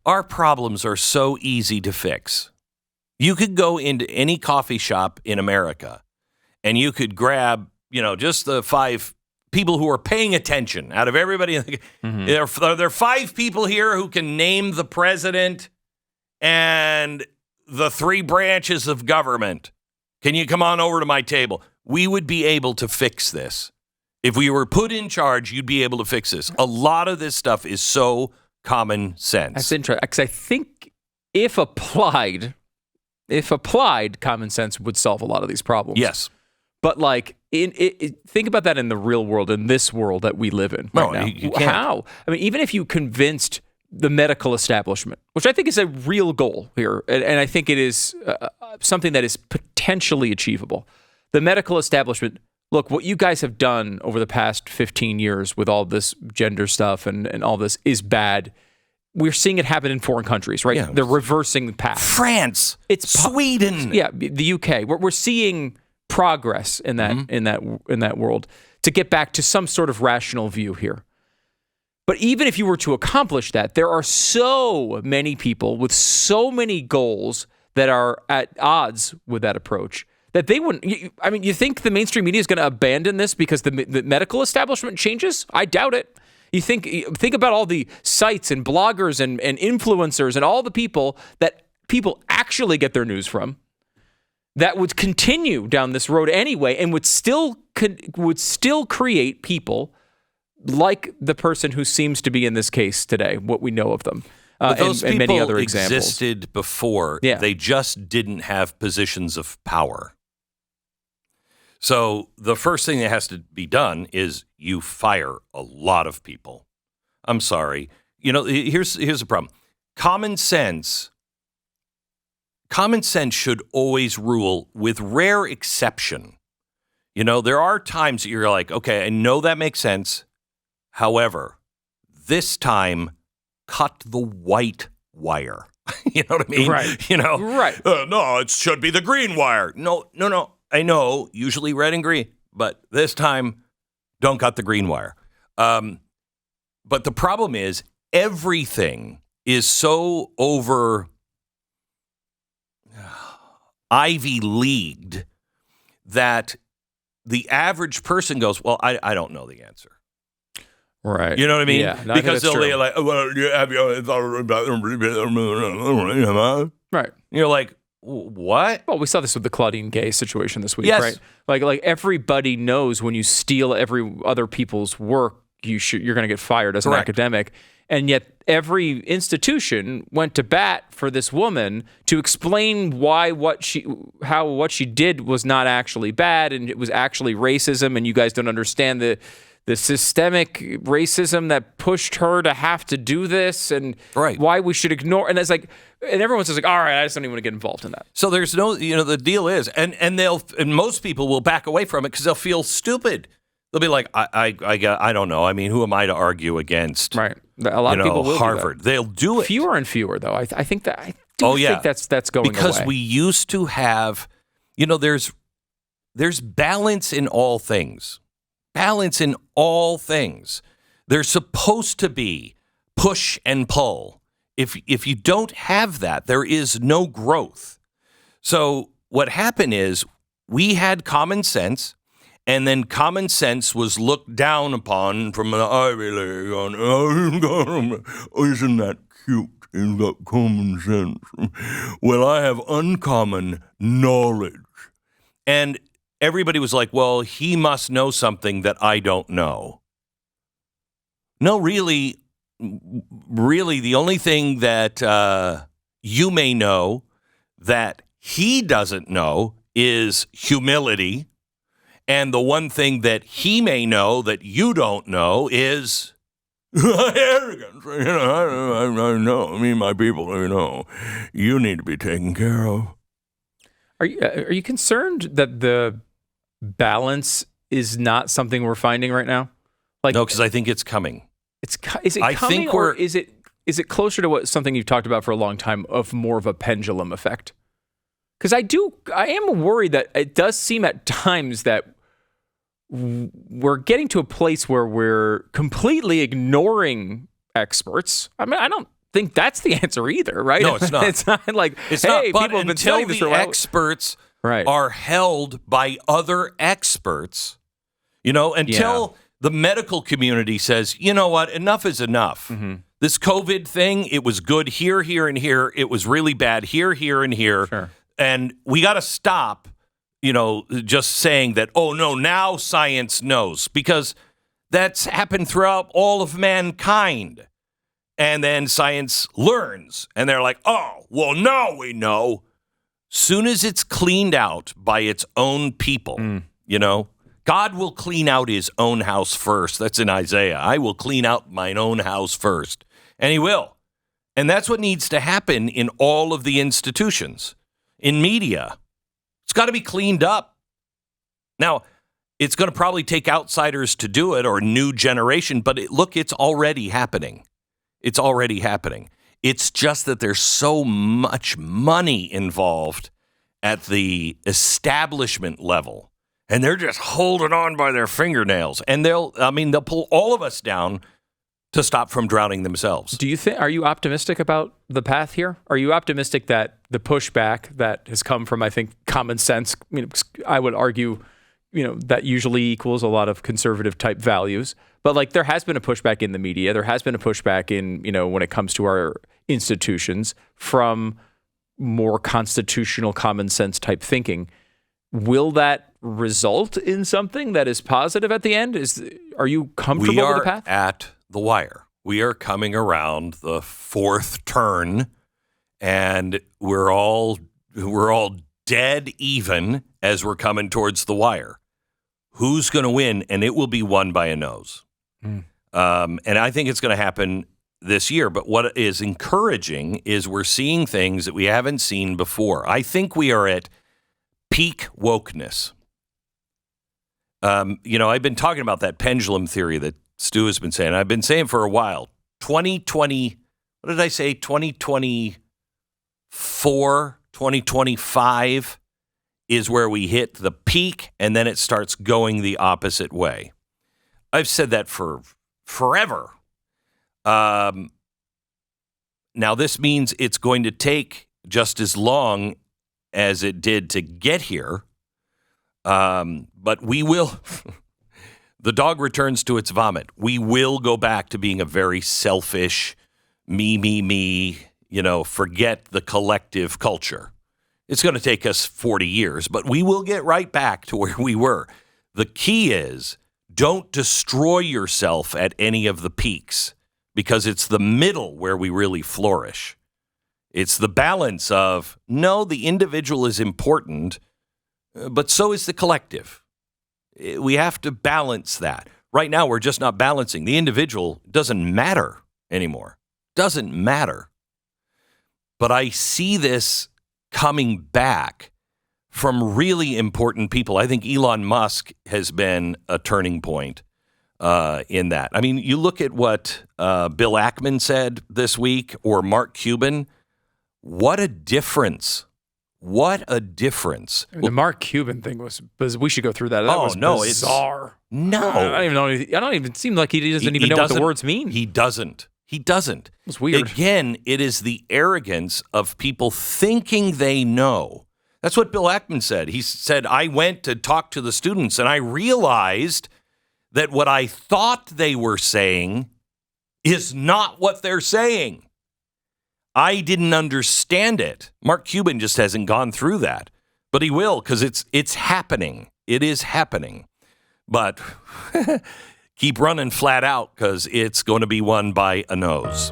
our problems are so easy to fix. You could go into any coffee shop in America and you could grab, just the 5 people who are paying attention out of everybody. There are 5 people here who can name the president and the 3 branches of government. Can you come on over to my table? We would be able to fix this. If we were put in charge, you'd be able to fix this. A lot of this stuff is so common sense. That's interesting, because I think if applied, common sense would solve a lot of these problems. Yes. But think about that in the real world, in this world that we live in right now. You can't. How? I mean, even if you convinced the medical establishment, which I think is a real goal here, and I think it is something that is potentially achievable. The medical establishment, look, what you guys have done over the past 15 years with all this gender stuff and all this is bad. We're seeing it happen in foreign countries, right? Yeah. They're reversing the path. France, Sweden. Yeah, the UK. We're seeing progress in that in that world to get back to some sort of rational view here. But even if you were to accomplish that, there are so many people with so many goals that are at odds with that approach that they wouldn't. You think the mainstream media is going to abandon this because the medical establishment changes? I doubt it. You think about all the sites and bloggers and influencers and all the people that people actually get their news from that would continue down this road anyway and would still create people like the person who seems to be in this case today, what we know of them. But those and many other people examples. existed before. Yeah. They just didn't have positions of power. So the first thing that has to be done is you fire a lot of people. I'm sorry. Here's the problem. Common sense should always rule, with rare exception. There are times that you're like, okay, I know that makes sense. However, this time, cut the white wire. You know what I mean? Right. Right. No, it should be the green wire. No. I know, usually red and green, but this time, don't cut the green wire. But the problem is, everything is so over Ivy Leagued that the average person goes, well, I don't know the answer. Right. You know what I mean? Yeah. Because they'll be like, well, have you thought about right. You're like, what? Well, we saw this with the Claudine Gay situation this week, yes. right? Like everybody knows when you steal every other people's work, you're going to get fired as an academic. And yet every institution went to bat for this woman to explain why what she did was not actually bad and it was actually racism, and you guys don't understand the systemic racism that pushed her to have to do this, and why we should ignore. And it's like, and everyone says like, all right, I just don't even want to get involved in that. So there's no, the deal is, and most people will back away from it because they'll feel stupid. They'll be like, I don't know. I mean, who am I to argue against? Right. A lot of people will Harvard. Do that. They'll do it. Fewer and fewer, though. I think that. I think that's going because away. We used to have, there's balance in all things. Balance in all things. There's supposed to be push and pull. If you don't have that, there is no growth. So what happened is we had common sense. And then common sense was looked down upon from an Ivy League on, isn't that cute? He's got common sense. Well, I have uncommon knowledge. And everybody was like, well, he must know something that I don't know. No, really, the only thing that you may know that he doesn't know is humility. And the one thing that he may know that you don't know is arrogance. I know. I mean, my people, you need to be taken care of. Are you concerned that the balance is not something we're finding right now? No, because I think it's coming. Is it coming, or is it closer to something you've talked about for a long time of more of a pendulum effect? Because I am worried that it does seem at times that we're getting to a place where we're completely ignoring experts. I mean, I don't think that's the answer either, right? No, it's not. It's not like, It's hey, not. But people have been until saying this for the a while. experts Right. are held by other experts, until the medical community says, you know what, enough is enough. Mm-hmm. This COVID thing, it was good here, here, and here. It was really bad here, here, and here. Sure. And we got to stop, just saying that, oh, no, now science knows, because that's happened throughout all of mankind. And then science learns, and they're like, oh, well, now we know. Soon as it's cleaned out by its own people, God will clean out his own house first. That's in Isaiah. I will clean out mine own house first. And he will. And that's what needs to happen in all of the institutions. In media, it's got to be cleaned up. Now, it's going to probably take outsiders to do it, or a new generation, but it's already happening. It's already happening. It's just that there's so much money involved at the establishment level, and they're just holding on by their fingernails. And they'll pull all of us down to stop from drowning themselves. Are you optimistic about the path here? Are you optimistic that the pushback that has come from, I think, common sense, I would argue, that usually equals a lot of conservative type values, but like there has been a pushback in the media, there has been a pushback in, when it comes to our institutions from more constitutional common sense type thinking. Will that result in something that is positive at the end? Are you comfortable with the path? We are at the wire. We are coming around the fourth turn, and we're all dead even as we're coming towards the wire. Who's going to win? And it will be won by a nose. And I think it's going to happen this year. But what is encouraging is we're seeing things that we haven't seen before. I think we are at peak wokeness. I've been talking about that pendulum theory that Stu has been saying. I've been saying for a while. 2020, what did I say? 2024, 2025 is where we hit the peak, and then it starts going the opposite way. I've said that for forever. Now, this means it's going to take just as long as it did to get here, but we will... The dog returns to its vomit. We will go back to being a very selfish, me, forget the collective culture. It's going to take us 40 years, but we will get right back to where we were. The key is don't destroy yourself at any of the peaks, because it's the middle where we really flourish. It's the balance of, no, the individual is important, but so is the collective. We have to balance that. Right now, we're just not balancing. The individual doesn't matter anymore. Doesn't matter. But I see this coming back from really important people. I think Elon Musk has been a turning point in that. I mean, you look at what Bill Ackman said this week, or Mark Cuban. What a difference. What a difference. The Mark Cuban thing was we should go through that. That was bizarre. I don't even seem like he doesn't even know what the words mean. He doesn't. It's weird. Again, it is the arrogance of people thinking they know. That's what Bill Ackman said. He said, I went to talk to the students and I realized that what I thought they were saying is not what they're saying. I didn't understand it. Mark Cuban just hasn't gone through that, but he will, because it's happening. It is happening. But keep running flat out, because it's going to be won by a nose.